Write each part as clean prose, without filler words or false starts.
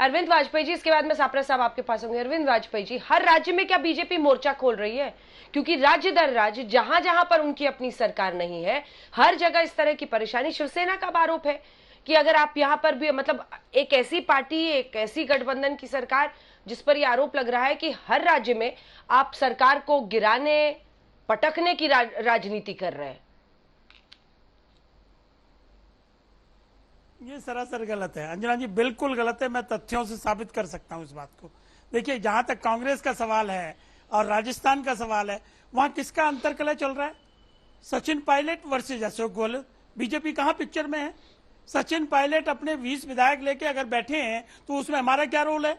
अरविंद वाजपेयी जी, इसके बाद में सापरा साहब आपके पास होंगे। अरविंद वाजपेयी जी, हर राज्य में क्या बीजेपी मोर्चा खोल रही है? क्योंकि राज्य दर राज्य जहां जहां पर उनकी अपनी सरकार नहीं है, हर जगह इस तरह की परेशानी। शिवसेना का आरोप है कि अगर आप यहां पर भी, मतलब एक ऐसी पार्टी, एक ऐसी गठबंधन की सरकार जिस पर यह आरोप लग रहा है कि हर राज्य में आप सरकार को गिराने, पटकने की राजनीति कर रहे हैं। ये सरासर गलत है अंजना जी, बिल्कुल गलत है। मैं तथ्यों से साबित कर सकता हूं इस बात को। देखिए, जहां तक कांग्रेस का सवाल है और राजस्थान का सवाल है, वहां किसका अंतरकलह चल रहा है? सचिन पायलट वर्सेज अशोक गहलोत। बीजेपी कहां पिक्चर में है? सचिन पायलट अपने 20 विधायक लेके अगर बैठे हैं तो उसमें हमारा क्या रोल है?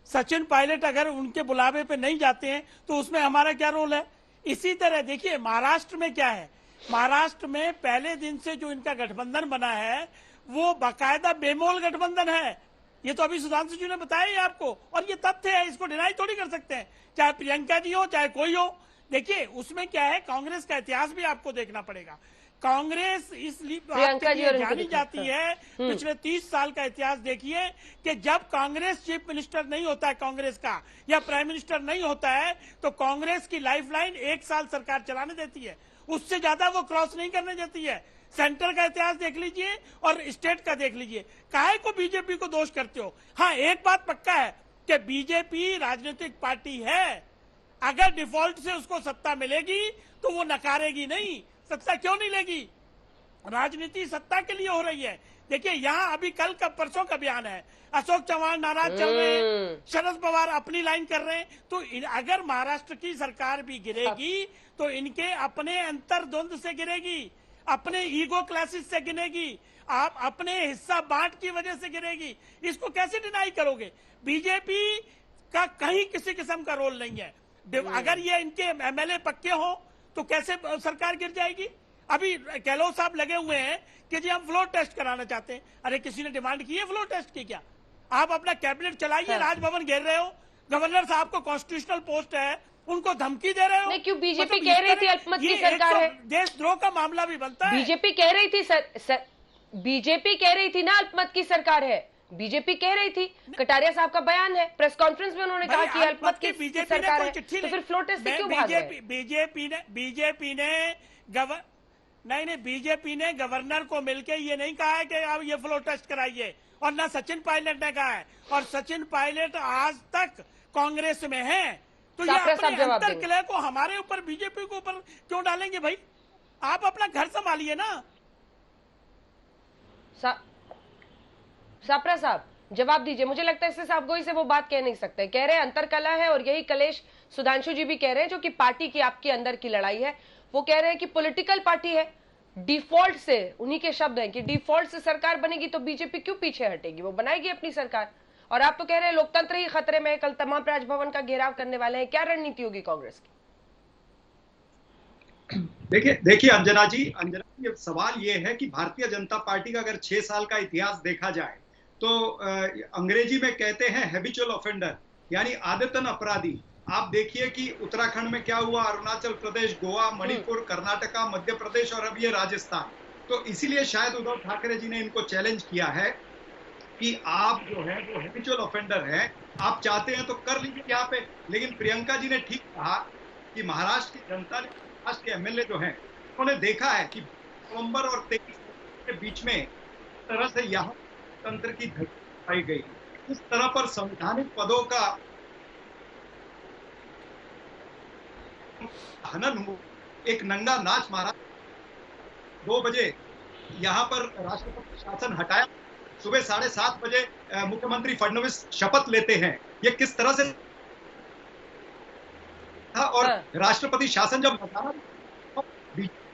सचिन पायलट अगर उनके बुलावे पे नहीं जाते हैं तो उसमें हमारा क्या रोल है? इसी तरह देखिए, महाराष्ट्र में क्या है? महाराष्ट्र में पहले दिन से जो इनका गठबंधन बना है वो बाकायदा बेमोल गठबंधन है। ये तो अभी सुधांशु जी ने बताया ही आपको, और ये तथ्य है, इसको डिनाई थोड़ी कर सकते हैं, चाहे प्रियंका जी हो चाहे कोई हो। देखिए, उसमें क्या है, कांग्रेस का इतिहास भी आपको देखना पड़ेगा। कांग्रेस इसलिए जानी जाती है, पिछले 30 साल का इतिहास देखिए कि जब कांग्रेस चीफ मिनिस्टर नहीं होता है कांग्रेस का, या प्राइम मिनिस्टर नहीं होता है, तो कांग्रेस की लाइफलाइन 1 साल सरकार चलाने देती है, उससे ज्यादा वो क्रॉस नहीं करने देती है। सेंटर का इतिहास देख लीजिए और स्टेट का देख लीजिए। काहे को बीजेपी को दोष करते हो? हाँ, एक बात पक्का है कि बीजेपी राजनीतिक पार्टी है, अगर डिफॉल्ट से उसको सत्ता मिलेगी तो वो नकारेगी नहीं। सत्ता क्यों नहीं लेगी? राजनीति सत्ता के लिए हो रही है। देखिए, यहाँ अभी कल का परसों का बयान है, अशोक चौहान नाराज चल रहे हैं, शरद पवार अपनी लाइन कर रहे हैं। तो अगर महाराष्ट्र की सरकार भी गिरेगी तो इनके अपने अंतर्द्वंद से गिरेगी, अपने ईगो क्लासेस से गिरेगी, आप अपने हिस्सा बांट की वजह से गिरेगी। इसको कैसे डिनाई करोगे? बीजेपी का कहीं किसी किस्म का रोल नहीं है। अगर ये इनके एमएलए पक्के हो तो कैसे सरकार गिर जाएगी? अभी गहलोत साहब लगे हुए हैं कि जी हम फ्लोर टेस्ट कराना चाहते हैं। अरे, किसी ने डिमांड की है फ्लोर टेस्ट की? क्या आप अपना कैबिनेट चलाइए, राजभवन घेर रहे हो, गवर्नर साहब को कॉन्स्टिट्यूशनल पोस्ट है, उनको धमकी दे रहे हो। नहीं, क्यों? बीजेपी कह रही थी अल्पमत की सरकार है, देशद्रोह का मामला भी बनता है। बीजेपी कह रही थी बीजेपी कह रही थी ना अल्पमत की सरकार है, बीजेपी कह रही थी। कटारिया साहब का बयान है, प्रेस कॉन्फ्रेंस में उन्होंने कहा कि अल्पमत की सरकार है, तो फिर फ्लोर टेस्ट से क्यों भाग रहे? बीजेपी ने गवर्नर को मिलकर ये नहीं कहा है कि आप ये फ्लोर टेस्ट कराइए, और ना सचिन पायलट ने कहा है। और सचिन पायलट आज तक कांग्रेस में है, तो ये अपने अंतर्कलह को हमारे ऊपर, बीजेपी के ऊपर क्यों डालेंगे? भाई, आप अपना घर संभालिए ना। सापरा साहब, जवाब दीजिए। मुझे लगता है इससे साफ गोई से वो बात कह नहीं सकते। कह रहे हैं अंतरकलह है, और यही कलेश सुधांशु जी भी कह रहे हैं, जो कि पार्टी की आपके अंदर की लड़ाई है। वो कह रहे हैं कि पॉलिटिकल पार्टी है, डिफॉल्ट से, उन्हीं के शब्द हैं कि डिफॉल्ट से सरकार बनेगी तो बीजेपी क्यों पीछे हटेगी, वो बनाएगी अपनी सरकार। और आप तो कह रहे हैं लोकतंत्र ही खतरे में है, कल तमाम राजभवन का घेराव करने वाले हैं। क्या रणनीति होगी कांग्रेस की? देखिए अंजना जी, सवाल ये है कि भारतीय जनता पार्टी का अगर 6 साल का इतिहास देखा जाए तो अंग्रेजी में कहते हैं हैबिचुअल ऑफेंडर, यानी आदतन अपराधी। आप देखिए कि उत्तराखंड में क्या हुआ, अरुणाचल प्रदेश, गोवा, मणिपुर, कर्नाटका, मध्य प्रदेश और अब ये राजस्थान। तो इसीलिए शायद उद्धव ठाकरे जी ने इनको चैलेंज किया है कि आप जो है वो हैबिचुअल ऑफेंडर है, आप चाहते हैं तो कर लीजिए यहाँ पे। लेकिन प्रियंका जी ने ठीक कहा कि महाराष्ट्र की जनता ने, महाराष्ट्र के एमएलए जो हैं, उन्होंने देखा है कि नवंबर और 23 के बीच में तरह से यहाँ तंत्र की धज्जी पाई गई। इस तरह पर संवैधानिक पदों का हनन हुआ, एक नंगा नाच मारा। 2 बजे यहाँ पर राष्ट्रपति शासन हटाया, सुबह 7:30 बजे मुख्यमंत्री फडणवीस शपथ लेते हैं। ये किस तरह से था? और राष्ट्रपति शासन जब हटाना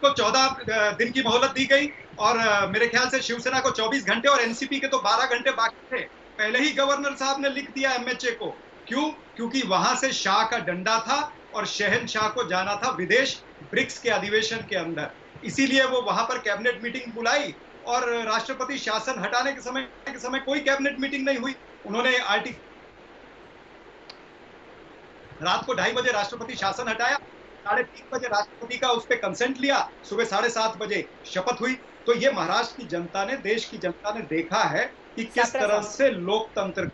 को 14 दिन की मोहलत दी गई, और मेरे ख्याल से शिवसेना को 24 घंटे और एनसीपी के तो 12 घंटे बाकी थे। पहले ही गवर्नर साहब ने लिख दिया एमएचए को। क्यों? क्योंकि वहां से शाह का डंडा था और शहनशाह को जाना था विदेश, ब्रिक्स के अधिवेशन के अंदर। इसीलिए वो वहां पर कैबिनेट मीटिंग बुलाई, और राष्ट्रपति शासन हटाने के समय कोई कैबिनेट मीटिंग नहीं हुई। उन्होंने रात को 2:30 बजे राष्ट्रपति शासन हटाया, 3:30 बजे राष्ट्रपति का उस पर कंसेंट लिया, सुबह 7:30 बजे शपथ हुई। तो ये महाराष्ट्र की जनता ने, देश की जनता ने देखा है कि किस तरह से लोकतंत्र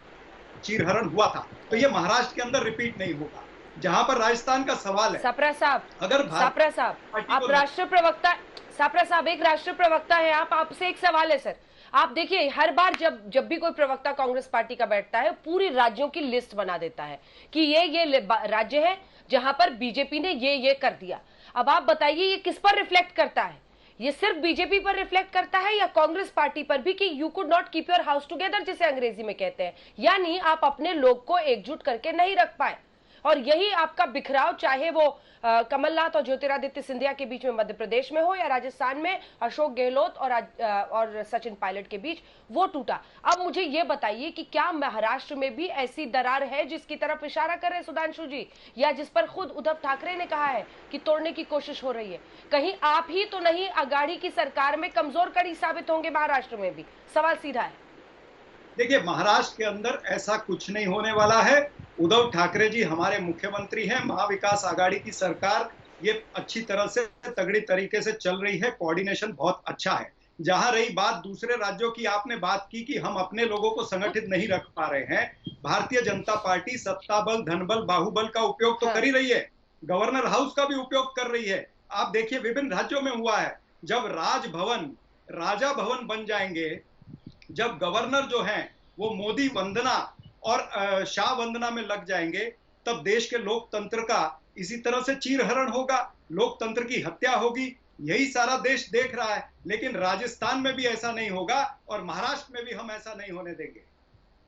चीरहरण हुआ था, तो ये महाराष्ट्र के अंदर रिपीट नहीं होगा। जहां पर राजस्थान का सवाल है, सापरा साहब, अगर सापरा साहब, आप राष्ट्रीय प्रवक्ता, सापरा साहब एक राष्ट्रीय प्रवक्ता है आप, आपसे एक सवाल है सर। आप देखिए हर बार जब भी कोई प्रवक्ता कांग्रेस पार्टी का बैठता है, पूरी राज्यों की लिस्ट बना देता है कि ये राज्य है जहां पर बीजेपी ने ये कर दिया। अब आप बताइए ये किस पर रिफ्लेक्ट करता है? ये सिर्फ बीजेपी पर रिफ्लेक्ट करता है या कांग्रेस पार्टी पर भी, कि you could not keep your house together जिसे अंग्रेजी में कहते हैं, यानी आप अपने लोग को एकजुट करके नहीं रख पाए। और यही आपका बिखराव, चाहे वो कमलनाथ और ज्योतिरादित्य सिंधिया के बीच में मध्य प्रदेश में हो या राजस्थान में अशोक गहलोत और सचिन पायलट के बीच, वो टूटा। अब मुझे ये बताइए कि क्या महाराष्ट्र में भी ऐसी दरार है जिसकी तरफ इशारा कर रहे हैं सुधांशु जी, या जिस पर खुद उद्धव ठाकरे ने कहा है कि तोड़ने की कोशिश हो रही है? कहीं आप ही तो नहीं अगाड़ी की सरकार में कमजोर कड़ी साबित होंगे महाराष्ट्र में भी? सवाल सीधा है। देखिए, महाराष्ट्र के अंदर ऐसा कुछ नहीं होने वाला है। उद्धव ठाकरे जी हमारे मुख्यमंत्री हैं, महाविकास आघाड़ी की सरकार ये अच्छी तरह से तगड़ी तरीके से चल रही है, कोऑर्डिनेशन बहुत अच्छा है। जहां रही बात दूसरे राज्यों की, आपने बात की कि हम अपने लोगों को संगठित नहीं रख पा रहे हैं। भारतीय जनता पार्टी सत्ता बल, धनबल, बाहुबल का उपयोग तो कर ही रही है, गवर्नर हाउस का भी उपयोग कर रही है। आप देखिए विभिन्न राज्यों में हुआ है, जब राजभवन राजा भवन बन जाएंगे, जब गवर्नर जो हैं वो मोदी वंदना और शाह वंदना में लग जाएंगे, तब देश के लोकतंत्र का इसी तरह से चीरहरण होगा, लोकतंत्र की हत्या होगी। यही सारा देश देख रहा है, लेकिन राजस्थान में भी ऐसा नहीं होगा और महाराष्ट्र में भी हम ऐसा नहीं होने देंगे।